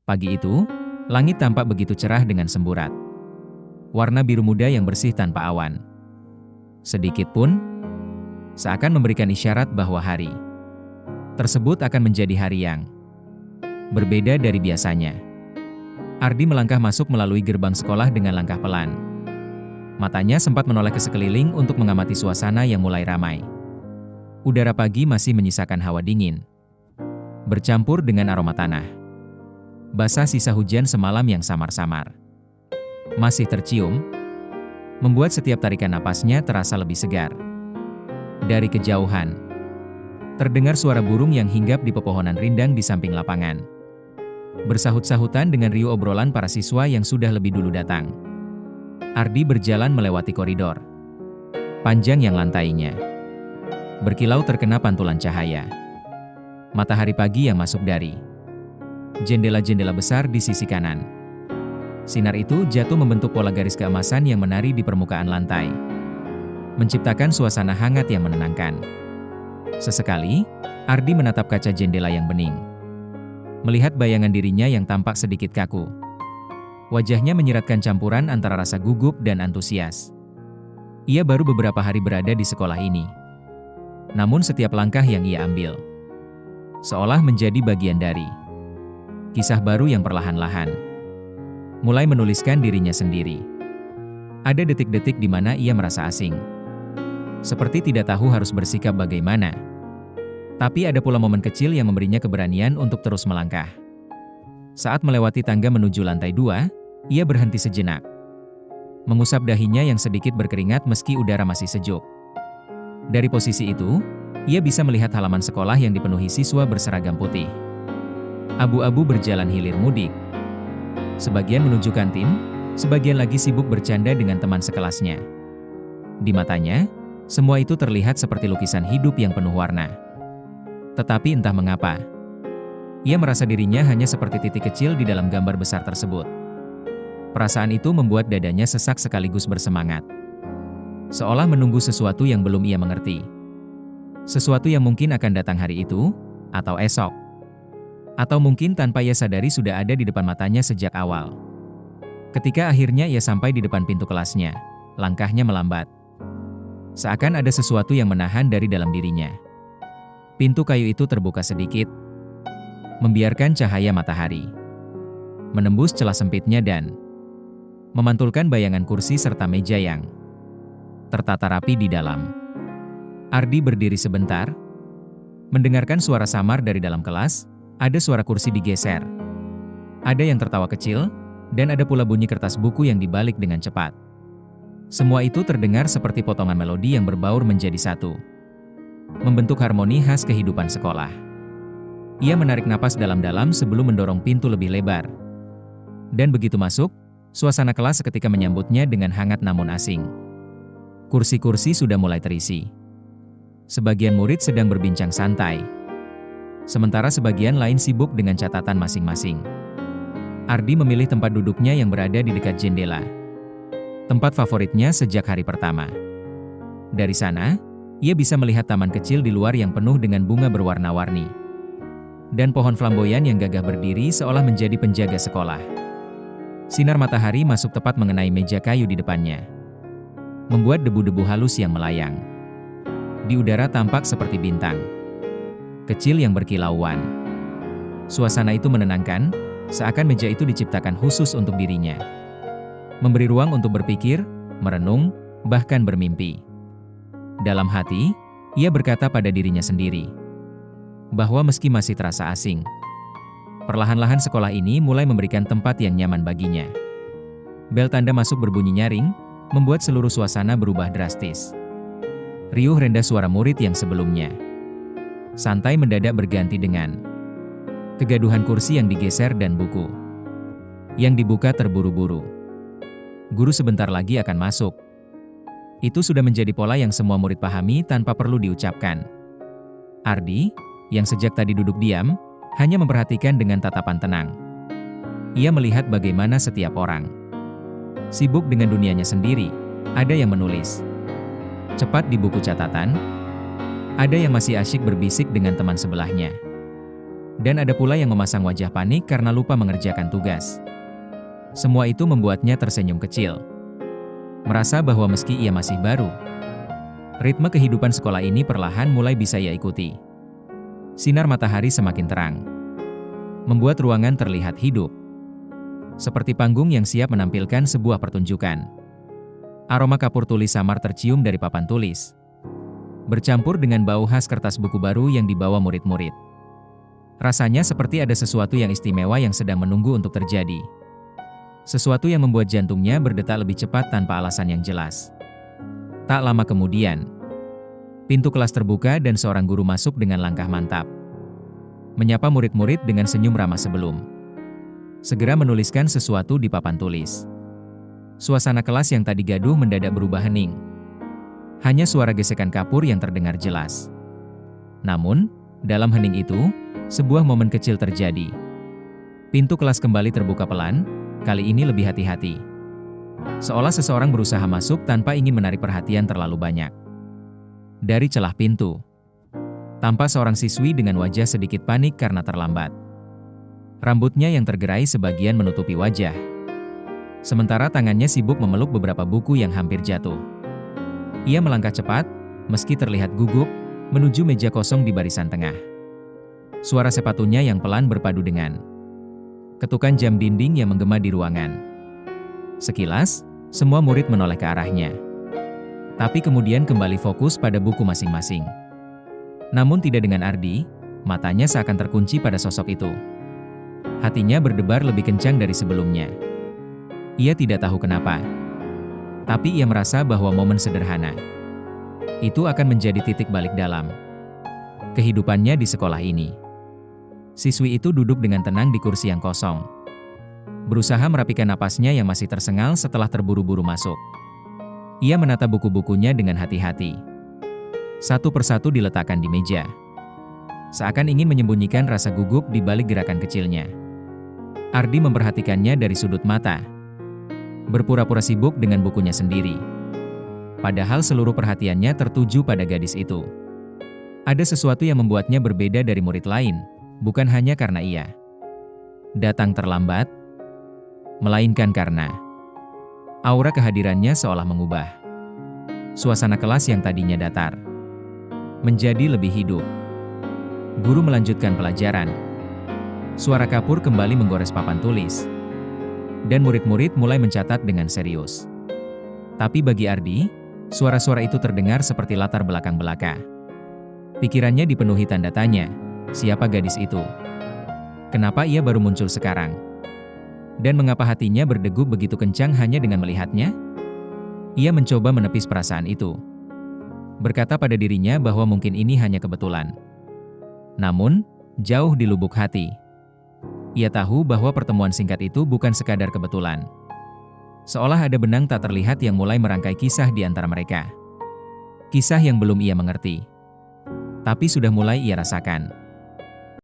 Pagi itu, langit tampak begitu cerah dengan semburat. Warna biru muda yang bersih tanpa awan. Sedikit pun, seakan memberikan isyarat bahwa hari tersebut akan menjadi hari yang berbeda dari biasanya. Ardi melangkah masuk melalui gerbang sekolah dengan langkah pelan. Matanya sempat menoleh ke sekeliling untuk mengamati suasana yang mulai ramai. Udara pagi masih menyisakan hawa dingin, bercampur dengan aroma tanah basah sisa hujan semalam yang samar-samar masih tercium, membuat setiap tarikan napasnya terasa lebih segar. Dari kejauhan, terdengar suara burung yang hinggap di pepohonan rindang di samping lapangan, bersahut-sahutan dengan riuh obrolan para siswa yang sudah lebih dulu datang. Ardi berjalan melewati koridor panjang yang lantainya berkilau terkena pantulan cahaya matahari pagi yang masuk dari jendela-jendela besar di sisi kanan. Sinar itu jatuh membentuk pola garis keemasan yang menari di permukaan lantai, menciptakan suasana hangat yang menenangkan. Sesekali, Ardi menatap kaca jendela yang bening, melihat bayangan dirinya yang tampak sedikit kaku. Wajahnya menyiratkan campuran antara rasa gugup dan antusias. Ia baru beberapa hari berada di sekolah ini. Namun setiap langkah yang ia ambil seolah menjadi bagian dari kisah baru yang perlahan-lahan mulai menuliskan dirinya sendiri. Ada detik-detik di mana ia merasa asing, seperti tidak tahu harus bersikap bagaimana. Tapi ada pula momen kecil yang memberinya keberanian untuk terus melangkah. Saat melewati tangga menuju lantai 2, ia berhenti sejenak, mengusap dahinya yang sedikit berkeringat meski udara masih sejuk. Dari posisi itu, ia bisa melihat halaman sekolah yang dipenuhi siswa berseragam putih. Abu-abu berjalan hilir mudik. Sebagian menuju kantin, sebagian lagi sibuk bercanda dengan teman sekelasnya. Di matanya, semua itu terlihat seperti lukisan hidup yang penuh warna. Tetapi entah mengapa, ia merasa dirinya hanya seperti titik kecil di dalam gambar besar tersebut. Perasaan itu membuat dadanya sesak sekaligus bersemangat. Seolah menunggu sesuatu yang belum ia mengerti. Sesuatu yang mungkin akan datang hari itu, atau esok. Atau mungkin tanpa ia sadari sudah ada di depan matanya sejak awal. Ketika akhirnya ia sampai di depan pintu kelasnya, langkahnya melambat. Seakan ada sesuatu yang menahan dari dalam dirinya. Pintu kayu itu terbuka sedikit, membiarkan cahaya matahari menembus celah sempitnya dan memantulkan bayangan kursi serta meja yang tertata rapi di dalam. Ardi berdiri sebentar, mendengarkan suara samar dari dalam kelas. Ada suara kursi digeser, ada yang tertawa kecil, dan ada pula bunyi kertas buku yang dibalik dengan cepat. Semua itu terdengar seperti potongan melodi yang berbaur menjadi satu, membentuk harmoni khas kehidupan sekolah. Ia menarik napas dalam-dalam sebelum mendorong pintu lebih lebar. Dan begitu masuk, suasana kelas seketika menyambutnya dengan hangat namun asing. Kursi-kursi sudah mulai terisi. Sebagian murid sedang berbincang santai, sementara sebagian lain sibuk dengan catatan masing-masing. Ardi memilih tempat duduknya yang berada di dekat jendela, tempat favoritnya sejak hari pertama. Dari sana, ia bisa melihat taman kecil di luar yang penuh dengan bunga berwarna-warni, dan pohon flamboyan yang gagah berdiri seolah menjadi penjaga sekolah. Sinar matahari masuk tepat mengenai meja kayu di depannya, membuat debu-debu halus yang melayang di udara tampak seperti bintang kecil yang berkilauan. Suasana itu menenangkan, seakan meja itu diciptakan khusus untuk dirinya. Memberi ruang untuk berpikir, merenung, bahkan bermimpi. Dalam hati, ia berkata pada dirinya sendiri, bahwa meski masih terasa asing, perlahan-lahan sekolah ini mulai memberikan tempat yang nyaman baginya. Bel tanda masuk berbunyi nyaring, membuat seluruh suasana berubah drastis. Riuh rendah suara murid yang sebelumnya santai mendadak berganti dengan kegaduhan kursi yang digeser dan buku yang dibuka terburu-buru. Guru sebentar lagi akan masuk. Itu sudah menjadi pola yang semua murid pahami tanpa perlu diucapkan. Ardi, yang sejak tadi duduk diam, hanya memperhatikan dengan tatapan tenang. Ia melihat bagaimana setiap orang sibuk dengan dunianya sendiri. Ada yang menulis cepat di buku catatan, ada yang masih asyik berbisik dengan teman sebelahnya. Dan ada pula yang memasang wajah panik karena lupa mengerjakan tugas. Semua itu membuatnya tersenyum kecil. Merasa bahwa meski ia masih baru, ritme kehidupan sekolah ini perlahan mulai bisa ia ikuti. Sinar matahari semakin terang, membuat ruangan terlihat hidup, seperti panggung yang siap menampilkan sebuah pertunjukan. Aroma kapur tulis samar tercium dari papan tulis, bercampur dengan bau khas kertas buku baru yang dibawa murid-murid. Rasanya seperti ada sesuatu yang istimewa yang sedang menunggu untuk terjadi. Sesuatu yang membuat jantungnya berdetak lebih cepat tanpa alasan yang jelas. Tak lama kemudian, pintu kelas terbuka dan seorang guru masuk dengan langkah mantap. Menyapa murid-murid dengan senyum ramah sebelum segera menuliskan sesuatu di papan tulis. Suasana kelas yang tadi gaduh mendadak berubah hening. Hanya suara gesekan kapur yang terdengar jelas. Namun, dalam hening itu, sebuah momen kecil terjadi. Pintu kelas kembali terbuka pelan, kali ini lebih hati-hati. Seolah seseorang berusaha masuk tanpa ingin menarik perhatian terlalu banyak. Dari celah pintu, tampak seorang siswi dengan wajah sedikit panik karena terlambat. Rambutnya yang tergerai sebagian menutupi wajah, sementara tangannya sibuk memeluk beberapa buku yang hampir jatuh. Ia melangkah cepat, meski terlihat gugup, menuju meja kosong di barisan tengah. Suara sepatunya yang pelan berpadu dengan ketukan jam dinding yang menggema di ruangan. Sekilas, semua murid menoleh ke arahnya, tapi kemudian kembali fokus pada buku masing-masing. Namun tidak dengan Ardi, matanya seakan terkunci pada sosok itu. Hatinya berdebar lebih kencang dari sebelumnya. Ia tidak tahu kenapa, tapi ia merasa bahwa momen sederhana itu akan menjadi titik balik dalam kehidupannya di sekolah ini. Siswi itu duduk dengan tenang di kursi yang kosong, berusaha merapikan napasnya yang masih tersengal setelah terburu-buru masuk. Ia menata buku-bukunya dengan hati-hati. Satu persatu diletakkan di meja, seakan ingin menyembunyikan rasa gugup di balik gerakan kecilnya. Ardi memperhatikannya dari sudut mata, berpura-pura sibuk dengan bukunya sendiri. Padahal seluruh perhatiannya tertuju pada gadis itu. Ada sesuatu yang membuatnya berbeda dari murid lain, bukan hanya karena ia datang terlambat, melainkan karena aura kehadirannya seolah mengubah suasana kelas yang tadinya datar menjadi lebih hidup. Guru melanjutkan pelajaran. Suara kapur kembali menggores papan tulis, dan murid-murid mulai mencatat dengan serius. Tapi bagi Ardi, suara-suara itu terdengar seperti latar belakang belaka. Pikirannya dipenuhi tanda tanya, siapa gadis itu? Kenapa ia baru muncul sekarang? Dan mengapa hatinya berdegup begitu kencang hanya dengan melihatnya? Ia mencoba menepis perasaan itu, berkata pada dirinya bahwa mungkin ini hanya kebetulan. Namun, jauh di lubuk hati, ia tahu bahwa pertemuan singkat itu bukan sekadar kebetulan. Seolah ada benang tak terlihat yang mulai merangkai kisah di antara mereka. Kisah yang belum ia mengerti, tapi sudah mulai ia rasakan.